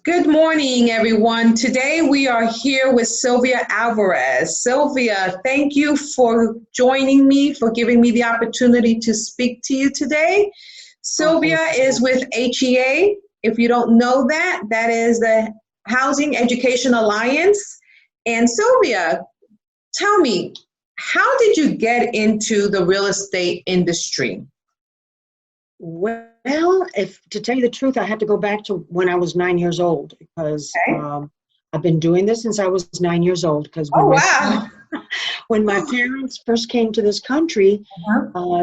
Good morning, everyone. Today we are here with Sylvia Alvarez. Sylvia, thank you for joining me, for giving me the opportunity to speak to you today. Sylvia is with HEA. If you don't know that, that is the Housing Education Alliance. And Sylvia, tell me, how did you get into the real estate industry? Well, if to tell you the truth, I had to go back to when I was 9 years old because I've been doing this since I was 9 years old. Because when my parents first came to this country,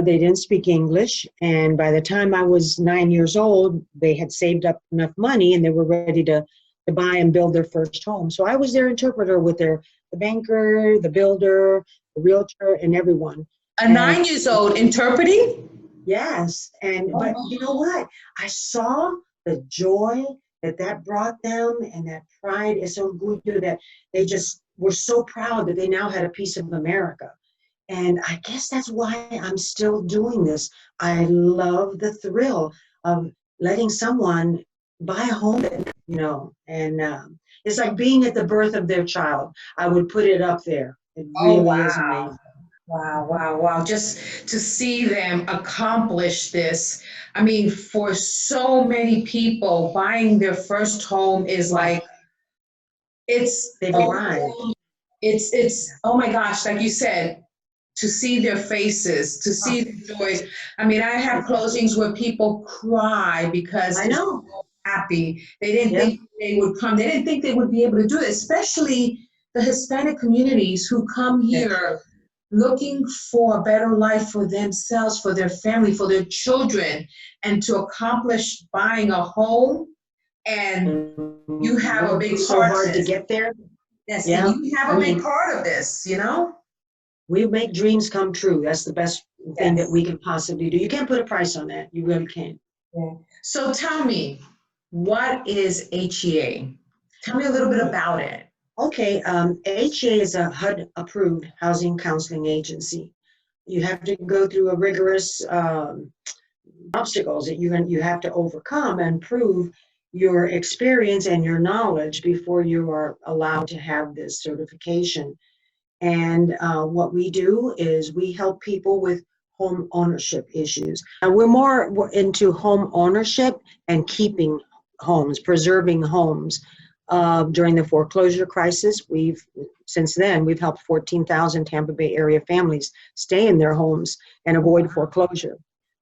they didn't speak English, and by the time I was 9 years old, they had saved up enough money and they were ready to buy and build their first home. So I was their interpreter with the banker, the builder, the realtor, and everyone. A 9 years old interpreting? Yes, but you know what? I saw the joy that brought them, and that pride is so good that they just were so proud that they now had a piece of America. And I guess that's why I'm still doing this. I love the thrill of letting someone buy a home, and it's like being at the birth of their child. I would put it up there. It really is amazing. Wow, wow, wow. Just to see them accomplish this. I mean, for so many people, buying their first home is like, They've arrived. It's, oh my gosh, like you said, to see their faces, to see the joys. I mean, I have closings where people cry because I know. they're so happy. They didn't think they would come. They didn't think they would be able to do it, especially the Hispanic communities who come here looking for a better life for themselves, for their family, for their children, and to accomplish buying a home. And you have a big part. So hard to get there. Yes, and you have a big part of this, We make dreams come true. That's the best thing that we can possibly do. You can't put a price on that. You really can't. Yeah. So tell me, what is HEA? Tell me a little bit about it. Okay, HEA is a HUD-approved housing counseling agency. You have to go through a rigorous obstacles that you have to overcome and prove your experience and your knowledge before you are allowed to have this certification. And what we do is we help people with home ownership issues. We're more into home ownership and keeping homes, preserving homes. During the foreclosure crisis, since then we've helped 14,000 Tampa Bay area families stay in their homes and avoid foreclosure.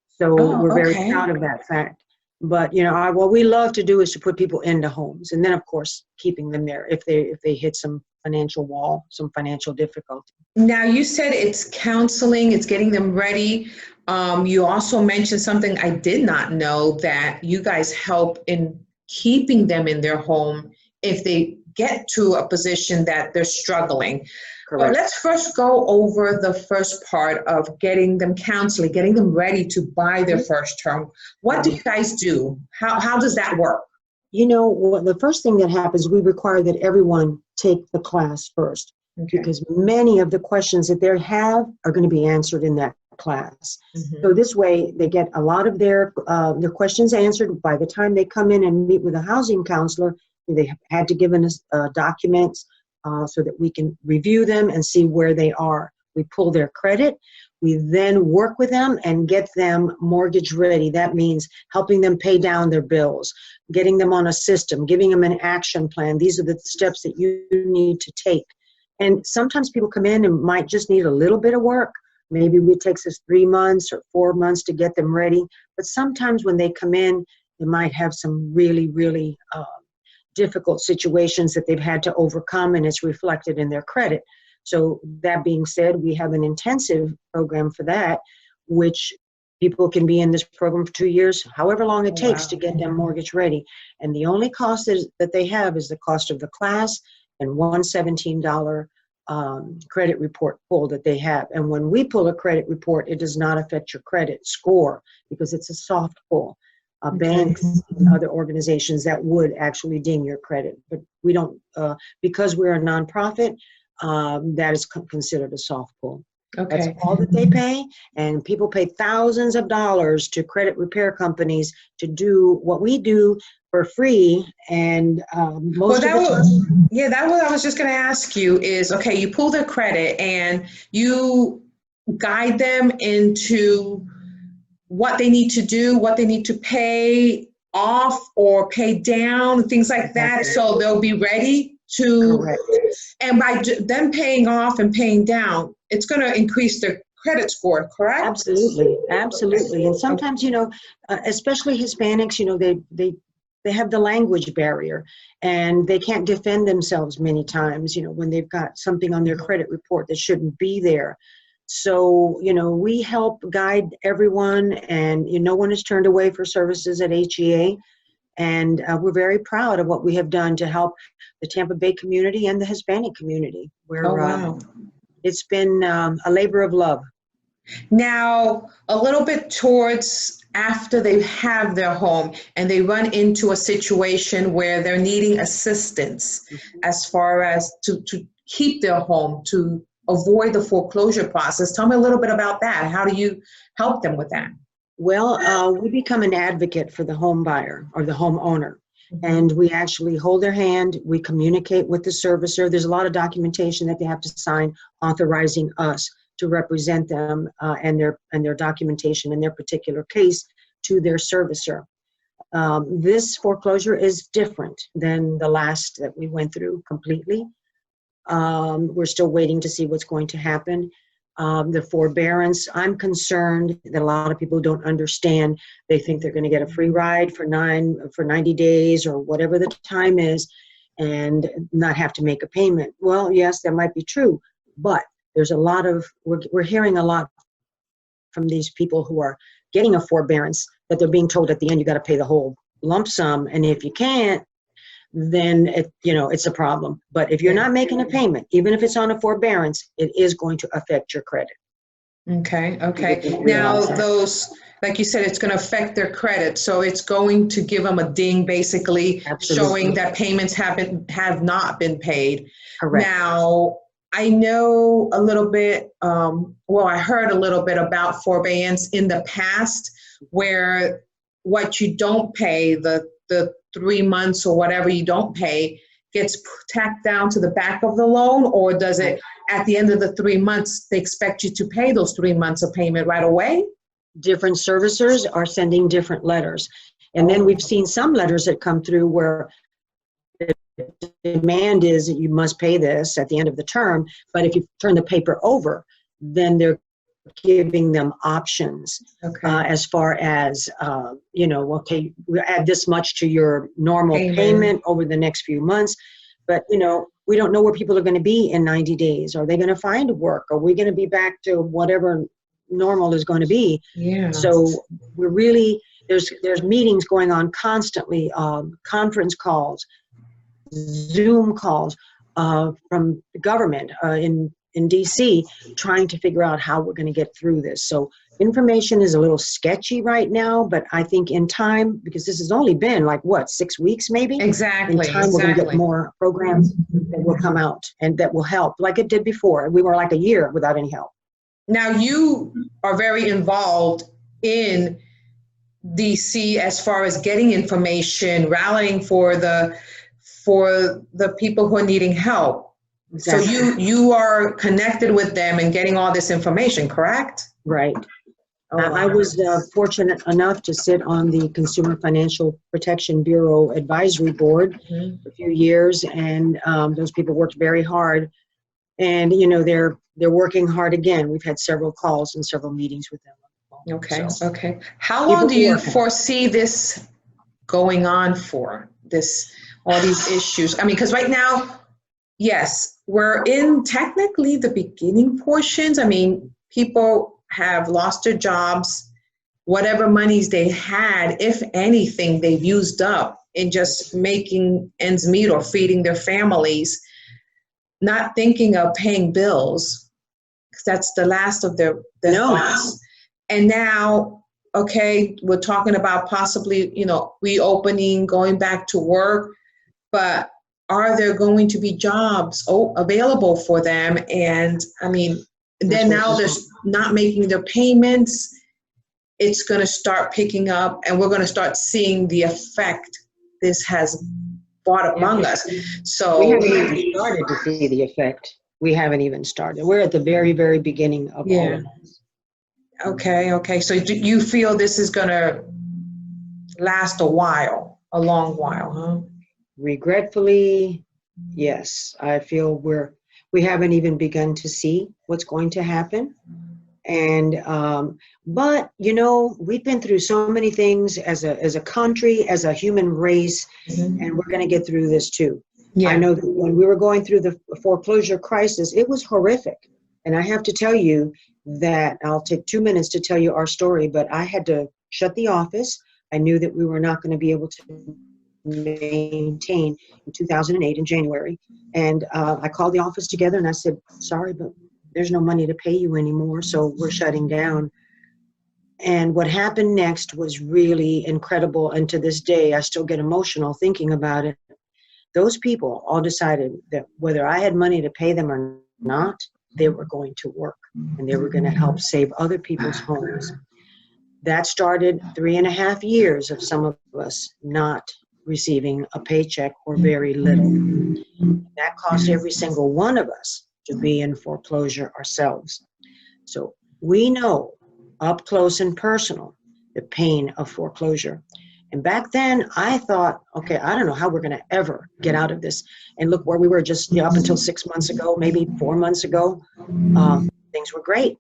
So we're very proud of that fact. But what we love to do is to put people into homes, and then of course keeping them there if they hit some financial wall, some financial difficulty. Now you said it's counseling, it's getting them ready. You also mentioned something I did not know, that you guys help in keeping them in their home if they get to a position that they're struggling. Correct. But let's first go over the first part of getting them counseling, getting them ready to buy their first home. What do you guys do? How does that work? The first thing that happens, we require that everyone take the class first, because many of the questions that they have are going to be answered in that class. So this way they get a lot of their questions answered. By the time they come in and meet with a housing counselor, they had to give us documents so that we can review them and see where they are. We pull their credit. We then work with them and get them mortgage ready. That means helping them pay down their bills, getting them on a system, giving them an action plan. These are the steps that you need to take. And sometimes people come in and might just need a little bit of work. Maybe it takes us 3 months or 4 months to get them ready. But sometimes when they come in, they might have some really, really difficult situations that they've had to overcome, and it's reflected in their credit. So that being said, we have an intensive program for that, which people can be in this program for 2 years, however long it takes to get them mortgage ready. And the only cost that they have is the cost of the class and $117 credit report pull that they have. And when we pull a credit report, it does not affect your credit score because it's a soft pull. Banks and other organizations that would actually ding your credit, but we don't, because we're a nonprofit, that is considered a soft pull. That's Okay. all that they pay. And people pay thousands of dollars to credit repair companies to do what we do for free. And Well, most of that the was, time, yeah, that was, I was just going to ask you is, okay, you pull their credit and you guide them into what they need to do, what they need to pay off or pay down, things like that. exactly, So they'll be ready to, correct. and by them paying off and paying down, it's going to increase their credit score, correct? Absolutely, absolutely. And sometimes, especially Hispanics, they have the language barrier and they can't defend themselves many times, when they've got something on their credit report that shouldn't be there. So, we help guide everyone, and no one is turned away for services at HEA. And we're very proud of what we have done to help the Tampa Bay community and the Hispanic community, Oh, where wow. it's been a labor of love. Now, a little bit towards after they have their home and they run into a situation where they're needing assistance as far as to keep their home, to avoid the foreclosure process. Tell me a little bit about that. How do you help them with that? Well, we become an advocate for the home buyer or the homeowner, and we actually hold their hand. We communicate with the servicer. There's a lot of documentation that they have to sign authorizing us to represent them and their documentation in their particular case to their servicer. This foreclosure is different than the last that we went through completely. We're still waiting to see what's going to happen. The forbearance, I'm concerned that a lot of people don't understand. They think they're going to get a free ride for 90 days or whatever the time is and not have to make a payment. Well, yes, that might be true, but there's a lot of, we're hearing a lot from these people who are getting a forbearance that they're being told at the end, you got to pay the whole lump sum. And if you can't, then it's a problem. But if you're not making a payment, even if it's on a forbearance, it is going to affect your credit. Okay. Now, Now, those, like you said, it's going to affect their credit. So it's going to give them a ding, basically showing that payments have not been paid. Correct. Now, I know a little bit, I heard a little bit about forbearance in the past where what you don't pay, the 3 months or whatever you don't pay, gets tacked down to the back of the loan, or does it, at the end of the 3 months, they expect you to pay those 3 months of payment right away? Different servicers are sending different letters. And then we've seen some letters that come through where the demand is that you must pay this at the end of the term, but if you turn the paper over, then they're giving them options as far as, okay, we add this much to your normal payment over the next few months. But, we don't know where people are going to be in 90 days. Are they going to find work? Are we going to be back to whatever normal is going to be? Yeah. So we're really, there's meetings going on constantly, conference calls, Zoom calls from the government in DC, trying to figure out how we're going to get through this. So information is a little sketchy right now, but I think in time, because this has only been 6 weeks maybe? Exactly. In time, we're going to get more programs that will come out and that will help, like it did before. We were like a year without any help. Now, you are very involved in DC as far as getting information, rallying for the people who are needing help. Exactly. So you are connected with them and getting all this information, correct? Right. I was fortunate enough to sit on the Consumer Financial Protection Bureau Advisory Board for a few years, and those people worked very hard. And they're working hard again. We've had several calls and several meetings with them. Okay. How long do you foresee this going on for? All these issues? I mean, because right now, yes, we're in technically the beginning portions. I mean, people have lost their jobs. Whatever monies they had, if anything, they've used up in just making ends meet or feeding their families, not thinking of paying bills, because that's the last of their thoughts. And now, okay, we're talking about possibly, reopening, going back to work, but are there going to be jobs available for them? And I mean, then now they're not making their payments. It's going to start picking up, and we're going to start seeing the effect this has brought among us. So we haven't even started to see the effect. We haven't even started. We're at the very, very beginning of all of this. Okay. So do you feel this is going to last a while, a long while, huh? Regretfully, yes. I feel we haven't even begun to see what's going to happen. And but we've been through so many things as a country, as a human race, and we're going to get through this too. I know that when we were going through the foreclosure crisis, it was horrific. And I have to tell you that I'll take 2 minutes to tell you our story, but I had to shut the office. I knew that we were not going to be able to maintain in 2008 in January. And I called the office together and I said, sorry, but there's no money to pay you anymore, so we're shutting down. And what happened next was really incredible. And to this day, I still get emotional thinking about it. Those people all decided that whether I had money to pay them or not, they were going to work and they were going to help save other people's homes. That started 3.5 years of some of us not receiving a paycheck or very little. That cost every single one of us to be in foreclosure ourselves. So we know up close and personal the pain of foreclosure. And back then I thought, okay, I don't know how we're going to ever get out of this. And look where we were just up until 6 months ago, maybe 4 months ago. Things were great.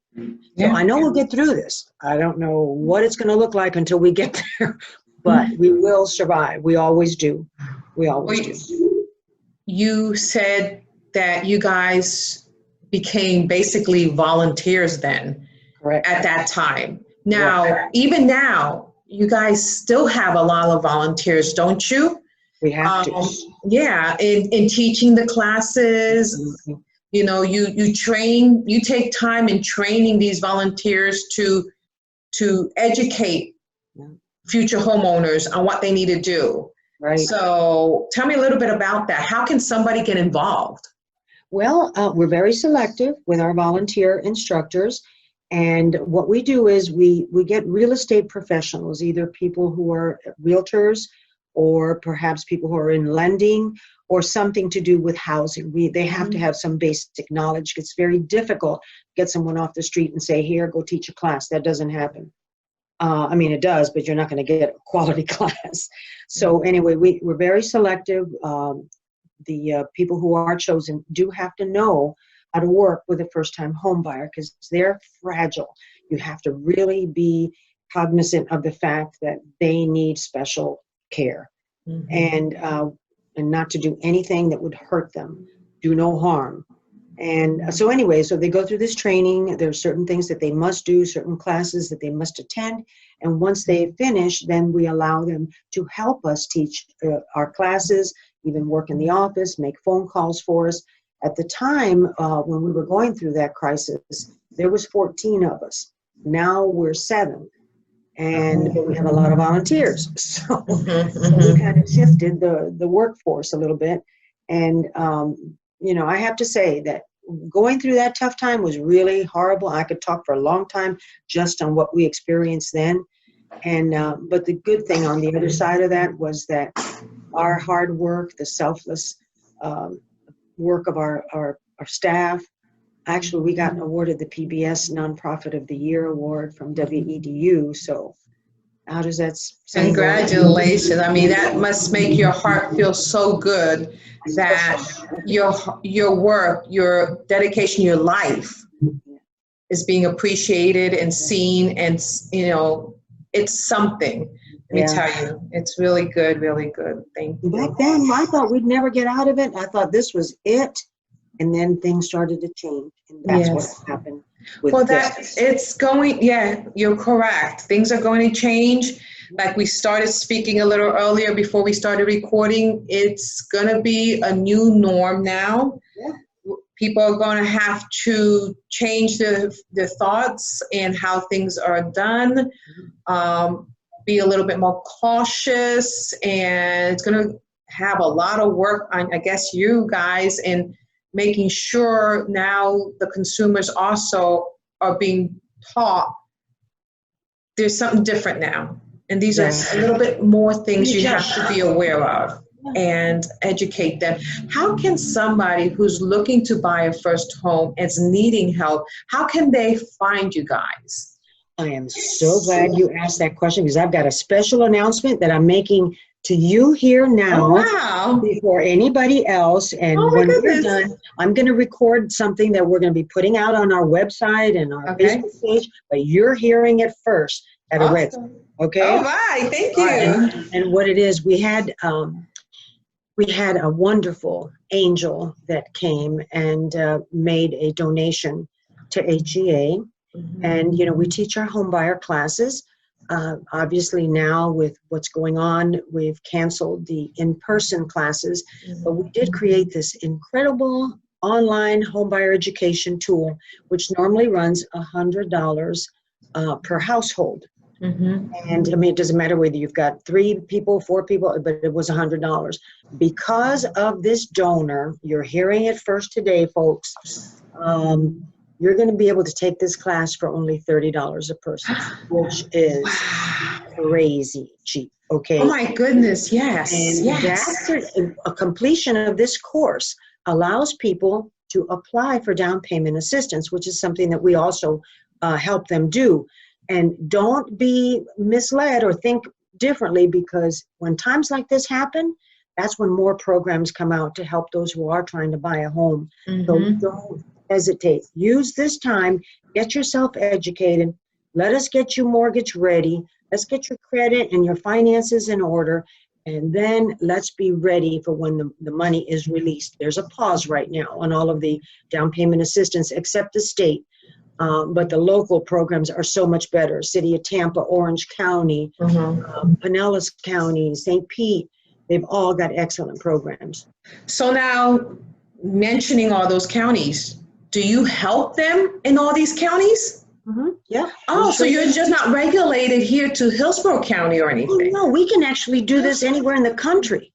So I know we'll get through this. I don't know what it's going to look like until we get there, but we will survive. We always do. We always do. You said that you guys became basically volunteers then. Correct. At that time. Now, even now, you guys still have a lot of volunteers, don't you? We have to. Yeah, in teaching the classes, you take time in training these volunteers to educate future homeowners on what they need to do. Right. So tell me a little bit about that. How can somebody get involved? Well, we're very selective with our volunteer instructors. And what we do is we get real estate professionals, either people who are realtors or perhaps people who are in lending or something to do with housing. They have to have some basic knowledge. It's very difficult to get someone off the street and say, here, go teach a class. That doesn't happen. I mean, it does, but you're not going to get a quality class. So anyway, we're very selective. The people who are chosen do have to know how to work with a first-time home buyer because they're fragile. You have to really be cognizant of the fact that they need special care and not to do anything that would hurt them, do no harm. And so anyway, so they go through this training. There are certain things that they must do, certain classes that they must attend. And once they finish, then we allow them to help us teach our classes, even work in the office, make phone calls for us. At the time when we were going through that crisis, there was 14 of us. Now we're 7, and we have a lot of volunteers. So we kind of shifted the workforce a little bit. And, I have to say that going through that tough time was really horrible. I could talk for a long time just on what we experienced then. And but the good thing on the other side of that was that our hard work, the selfless work of our staff. Actually, we got awarded the PBS Nonprofit of the Year award from WEDU. So how does that sound? Congratulations. I mean, that must make your heart feel so good that your work, your dedication, your life is being appreciated and seen, and it's something. Let me tell you, it's really good, really good. Thank you. Back then, I thought we'd never get out of it. I thought this was it. And then things started to change. And that's what happened with this. It's going, you're correct. Things are going to change. Like we started speaking a little earlier before we started recording, it's going to be a new norm now. Yeah. People are going to have to change their thoughts and how things are done. Be a little bit more cautious, and it's going to have a lot of work on, I guess, you guys, and making sure now the consumers also are being taught there's something different now. And these are a little bit more things you have to be aware of and educate them. How can somebody who's looking to buy a first home and is needing help, how can they find you guys? I am so glad you asked that question, because I've got a special announcement that I'm making to you here now. Oh, wow. Before anybody else. And when we're done, I'm going to record something that we're going to be putting out on our website and our Facebook page, but you're hearing it first at ARETSI. Okay? All right. Thank you. And what it is, we had a wonderful angel that came and made a donation to HEA. And, you know, we teach our home buyer classes. Obviously now with what's going on, we've canceled the in-person classes, but we did create this incredible online homebuyer education tool, which normally runs $100 per household. And I mean, it doesn't matter whether you've got 3 people, 4 people, but it was $100. Because of this donor, you're hearing it first today, folks. You're going to be able to take this class for only $30 a person, which is crazy cheap. Okay. Oh my goodness. Yes. And that's a completion of this course allows people to apply for down payment assistance, which is something that we also help them do. And don't be misled or think differently, because when times like this happen, that's when more programs come out to help those who are trying to buy a home. So don't hesitate. Use this time, get yourself educated. Let us get you mortgage ready. Let's get your credit and your finances in order. And then let's be ready for when the money is released. There's a pause right now on all of the down payment assistance, except the state. But the local programs are so much better. City of Tampa, Orange County, Pinellas County, St. Pete, they've all got excellent programs. So now, mentioning all those counties, do you help them in all these counties? Yeah. Oh, so you're just not regulated here to Hillsborough County or anything? No, we can actually do this anywhere in the country.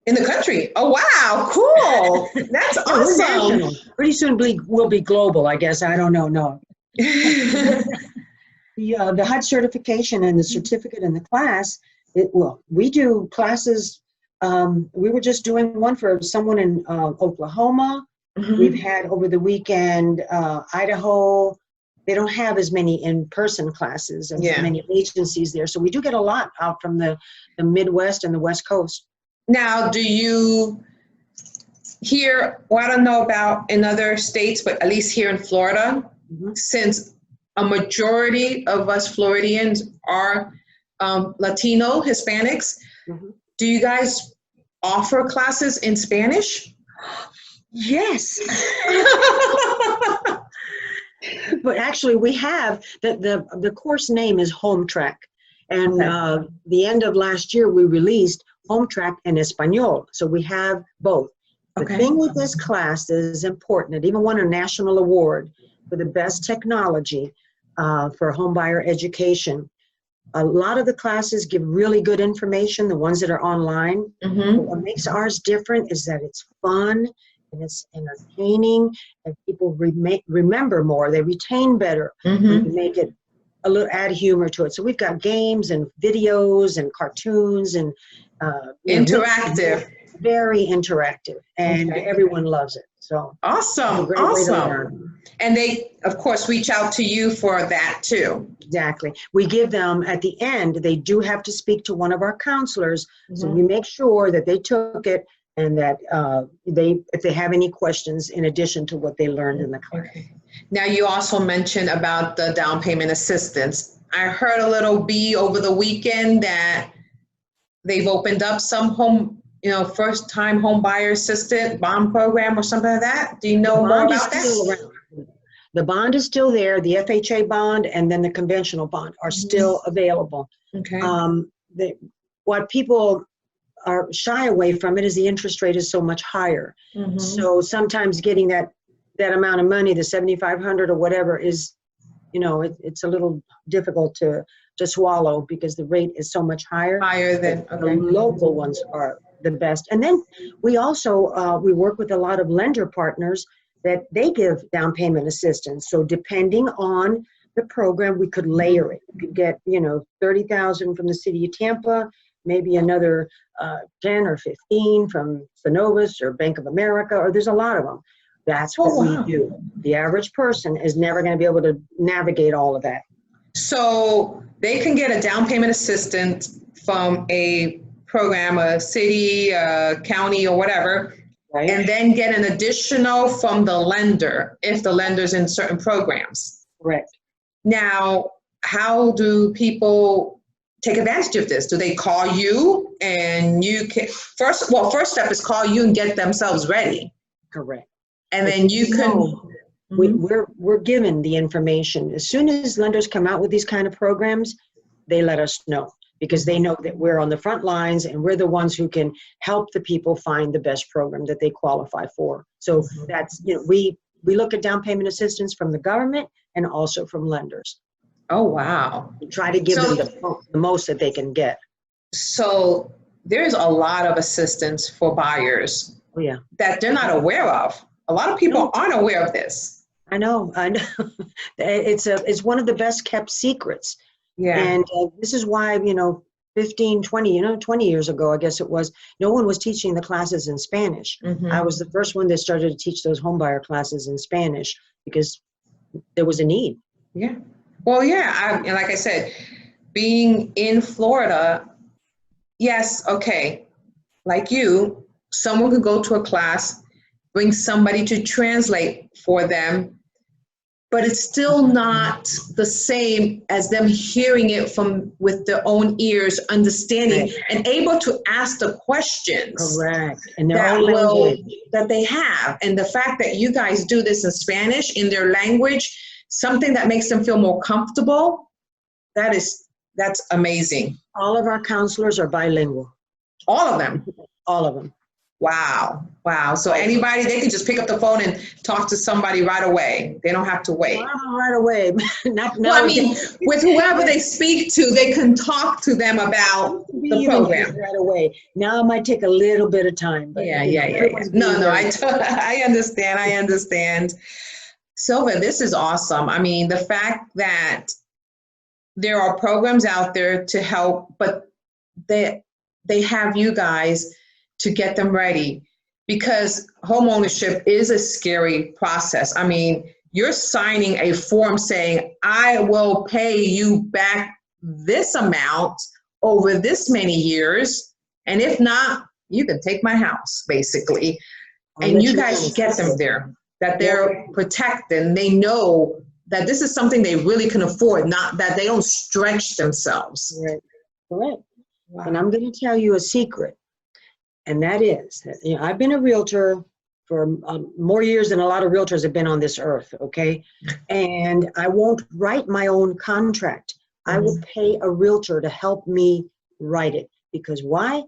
In the country? Oh, wow. Cool. That's awesome. Pretty soon we'll be global, I guess. I don't know. No. The HUD certification and the certificate and the class, we do classes. We were just doing one for someone in Oklahoma. We've had over the weekend, Idaho. They don't have as many in-person classes and many agencies there. So we do get a lot out from the Midwest and the West Coast. Now, do you hear, well, I don't know about in other states, but at least here in Florida, since a majority of us Floridians are Latino, Hispanics, do you guys offer classes in Spanish? Yes. But actually we have, the course name is Home Track. And the end of last year we released Home Track in Espanol. So we have both. The thing with this class that is important, it even won a national award for the best technology for homebuyer education. A lot of the classes give really good information, the ones that are online. But what makes ours different is that it's fun and it's entertaining, and people remember more, they retain better. We make it a little, add humor to it. So we've got games and videos and cartoons and interactive. Very interactive, and everyone loves it. So awesome. And they, of course, reach out to you for that too. Exactly. We give them, at the end, they do have to speak to one of our counselors. So we make sure that they took it and that if they have any questions in addition to what they learned in the class. Now, you also mentioned about the down payment assistance. I heard a little bee over the weekend that they've opened up some first time home buyer assistant bond program or something like that. Do you know more about that? The bond is still there. The FHA bond and then the conventional bond are still available. What people are shy away from it is the interest rate is so much higher. So sometimes getting that amount of money, the $7,500 or whatever, is, it's a little difficult to swallow because the rate is so much higher. Higher than the local ones are the best. And then we also, we work with a lot of lender partners that they give down payment assistance. So depending on the program, we could layer it. We could get, you know, 30,000 from the city of Tampa, maybe another 10 or 15 from Synovus or Bank of America, or there's a lot of them. That's what we do. The average person is never going to be able to navigate all of that. So they can get a down payment assistance from a program, a city, a county, or whatever, Right. and then get an additional from the lender if the lender's in certain programs. Correct. Now, how do people take advantage of this? Do they call you and you can, first step is call you and get themselves ready. Correct. And then you can, we're given the information. As soon as lenders come out with these kind of programs, they let us know, because they know that we're on the front lines and we're the ones who can help the people find the best program that they qualify for. So that's, you know, we look at down payment assistance from the government and also from lenders. Oh, wow. We try to give them the most that they can get. So there's a lot of assistance for buyers that they're not aware of. A lot of people aren't aware of this. I know. It's one of the best kept secrets. Yeah. And this is why, you know, 15, 20 years ago, I guess it was, no one was teaching the classes in Spanish. I was the first one that started to teach those homebuyer classes in Spanish because there was a need. Yeah. Well, yeah. And like I said, being in Florida, yes, okay. Like you, someone could go to a class, bring somebody to translate for them, but it's still not the same as them hearing it from with their own ears, understanding, and able to ask the questions. Correct. And their own language that they have. And the fact that you guys do this in Spanish, in their language, something that makes them feel more comfortable, that's amazing. All of our counselors are bilingual. All of them? All of them. Wow. Wow. So anybody, they can just pick up the phone and talk to somebody right away. They don't have to wait. Right away. Well, I mean, with whoever they speak to, they can talk to them about the program. Right away. Now it might take a little bit of time. But Yeah. No, I understand. Sylvia, this is awesome. I mean, the fact that there are programs out there to help, but they have you guys to get them ready, because home ownership is a scary process. I mean, you're signing a form saying, I will pay you back this amount over this many years, and if not, you can take my house, basically. And you guys get them there, that they're protected, and they know that this is something they really can afford, not that they don't stretch themselves. Right. Correct. Wow. And I'm going to tell you a secret. And that is, you know, I've been a realtor for more years than a lot of realtors have been on this earth, okay? And I won't write my own contract. I will pay a realtor to help me write it. Because why?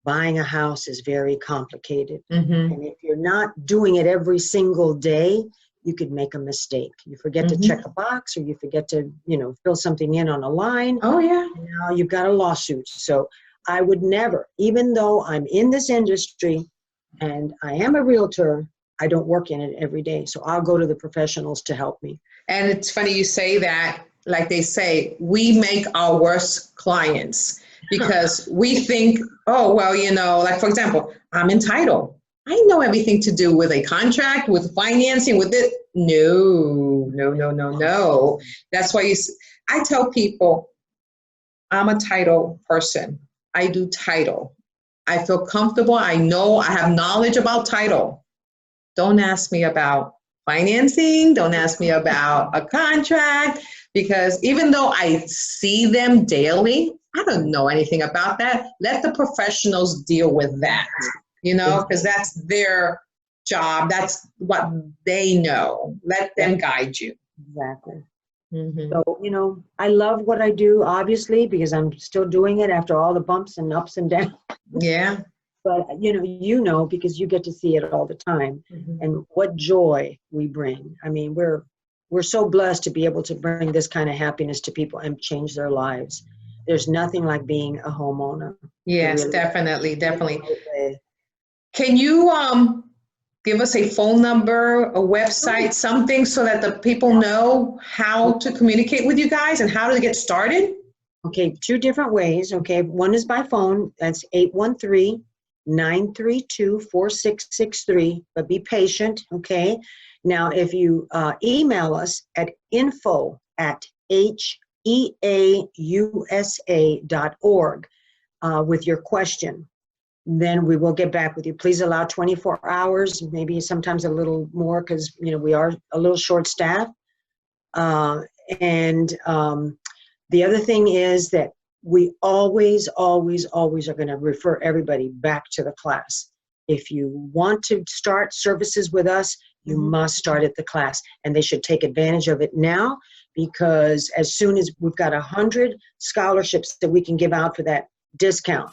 Buying a house is very complicated. And if you're not doing it every single day, you could make a mistake. You forget to check a box, or you forget to, you know, fill something in on a line. Oh, yeah. And now you've got a lawsuit. So I would never, even though I'm in this industry and I am a realtor, I don't work in it every day. So I'll go to the professionals to help me. And it's funny you say that. Like they say, we make our worst clients, because we think, oh, well, you know, like, for example, I'm entitled. I know everything to do with a contract, with financing, with it. No. That's why I tell people, I'm a title person. I do title. I feel comfortable. I know I have knowledge about title. Don't ask me about financing. Don't ask me about a contract, because even though I see them daily, I don't know anything about that. Let the professionals deal with that, you know, because that's their job. That's what they know. Let them guide you. Exactly. So, you know, I love what I do, obviously, because I'm still doing it after all the bumps and ups and downs. Yeah. But, you know, because you get to see it all the time, and what joy we bring. I mean, we're so blessed to be able to bring this kind of happiness to people and change their lives. There's nothing like being a homeowner. Yes, really, definitely. Can you give us a phone number, a website, something so that the people know how to communicate with you guys and how to get started? Okay, two different ways. Okay, one is by phone. That's 813-932-4663. But be patient. Okay. Now, if you email us at info@heausa.org with your question, then we will get back with you. Please allow 24 hours, maybe sometimes a little more, because we are a little short-staffed. The other thing is that we always are going to refer everybody back to the class. If you want to start services with us, you must start at the class, and they should take advantage of it now, because as soon as we've got 100 scholarships that we can give out for that discount.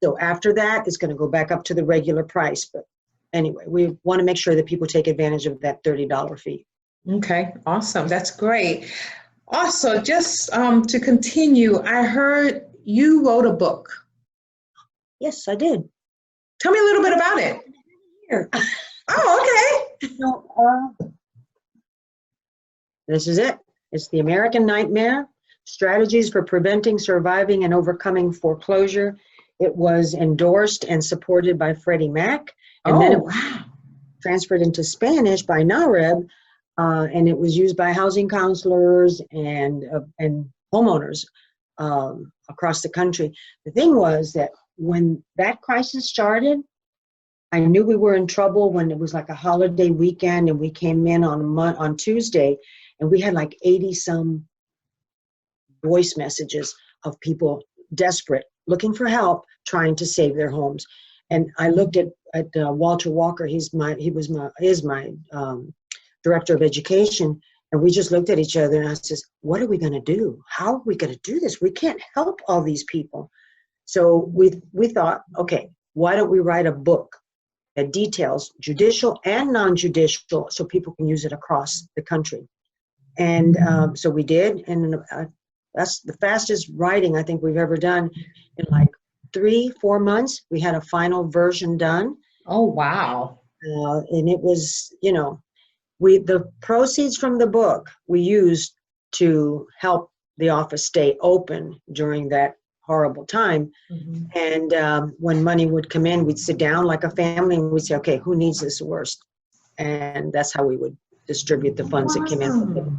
So after that, it's going to go back up to the regular price. But anyway, we want to make sure that people take advantage of that $30 fee. Okay, awesome. That's great. Also, just to continue, I heard you wrote a book. Yes, I did. Tell me a little bit about it. Here. Oh, okay. This is it. It's The American Nightmare, Strategies for Preventing, Surviving, and Overcoming Foreclosure. It was endorsed and supported by Freddie Mac. And then it was transferred into Spanish by NAREB. And it was used by housing counselors and homeowners across the country. The thing was that when that crisis started, I knew we were in trouble when it was like a holiday weekend, and we came in on Tuesday, and we had like 80-some voice messages of people desperate, looking for help, trying to save their homes. And I looked at Walter Walker. He is my director of education, and we just looked at each other, and I said, what are we going to do? How are we going to do this? We can't help all these people. So we thought, okay, why don't we write a book that details judicial and non-judicial so people can use it across the country? And so we did, and that's the fastest writing I think we've ever done. In like 3-4 months, we had a final version done. Oh, wow. And it was, the proceeds from the book we used to help the office stay open during that horrible time. And when money would come in, we'd sit down like a family and we'd say, okay, who needs this worst? And that's how we would distribute the funds that came in.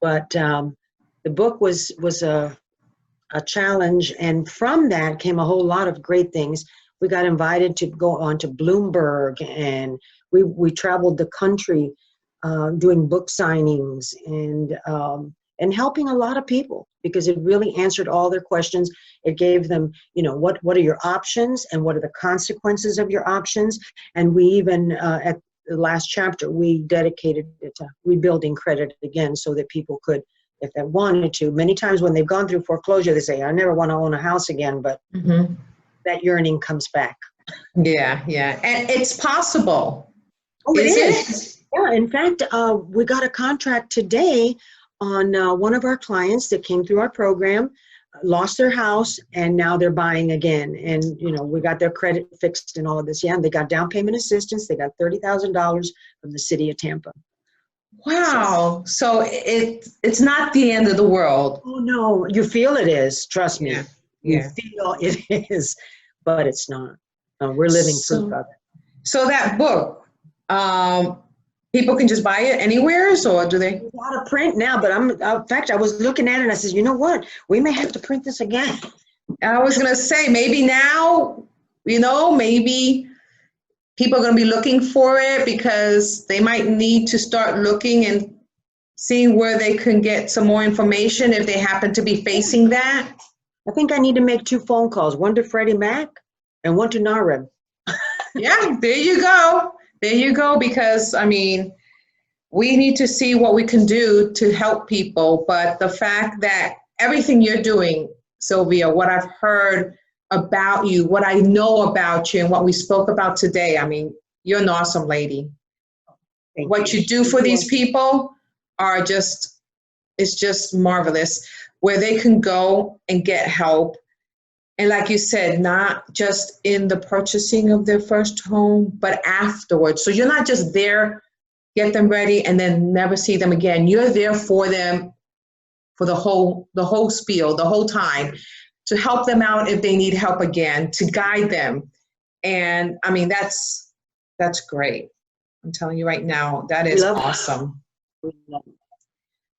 But the book was a challenge, and from that came a whole lot of great things. We got invited to go on to Bloomberg, and we traveled the country doing book signings and helping a lot of people, because it really answered all their questions. It gave them, what are your options and what are the consequences of your options. And we even, at the last chapter, we dedicated it to rebuilding credit again, so that people could, if they wanted to. Many times when they've gone through foreclosure, they say, I never want to own a house again, but that yearning comes back. Yeah. And it's possible. Oh, it is. Yeah, in fact, we got a contract today on one of our clients that came through our program, lost their house, and now they're buying again. And, we got their credit fixed and all of this. Yeah, and they got down payment assistance. They got $30,000 from the city of Tampa. Wow. So it's not the end of the world. Oh, no. You feel it is. Trust me. Yeah. You feel it is, but it's not. We're living proof of it. So that book, people can just buy it anywhere, or do they? It's out of print now, but in fact, I was looking at it and I said, you know what? We may have to print this again. I was going to say, maybe now, maybe people are going to be looking for it, because they might need to start looking and seeing where they can get some more information if they happen to be facing that. I think I need to make 2 phone calls, one to Freddie Mac and one to NAREB. Yeah, there you go. There you go, because, we need to see what we can do to help people. But the fact that everything you're doing, Sylvia, what I've heard about you, what I know about you, and what we spoke about today, you're an awesome lady. What you do for these people it's just marvelous, where they can go and get help And like you said, not just in the purchasing of their first home, but afterwards. So you're not just there, get them ready, and then never see them again. You're there for them for the whole spiel, the whole time, to help them out if they need help again, to guide them. And I mean, that's great. I'm telling you right now, that is awesome.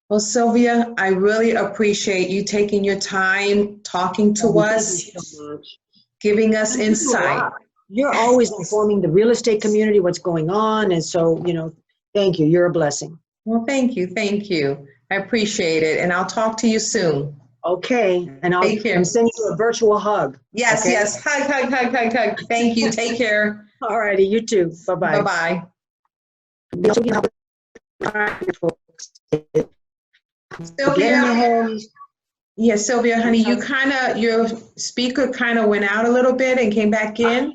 Well, Sylvia, I really appreciate you taking your time talking to us, Thank you so much. giving us insight. You're always informing the real estate community what's going on. And so, you know, thank you. You're a blessing. Well, thank you. Thank you. I appreciate it. And I'll talk to you soon. Okay. And I'm sending you a virtual hug. Yes, okay? yes. Hug, hug, hug, hug, hug. Thank you. Take care. All righty. You too. Bye-bye. Bye-bye. Sylvia, yeah, Sylvia, honey, your speaker kind of went out a little bit and came back in.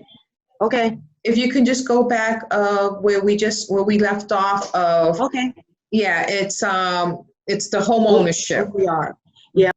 Okay. If you can just go back where we left off of. Okay. Yeah, it's the home ownership. We are. Yeah.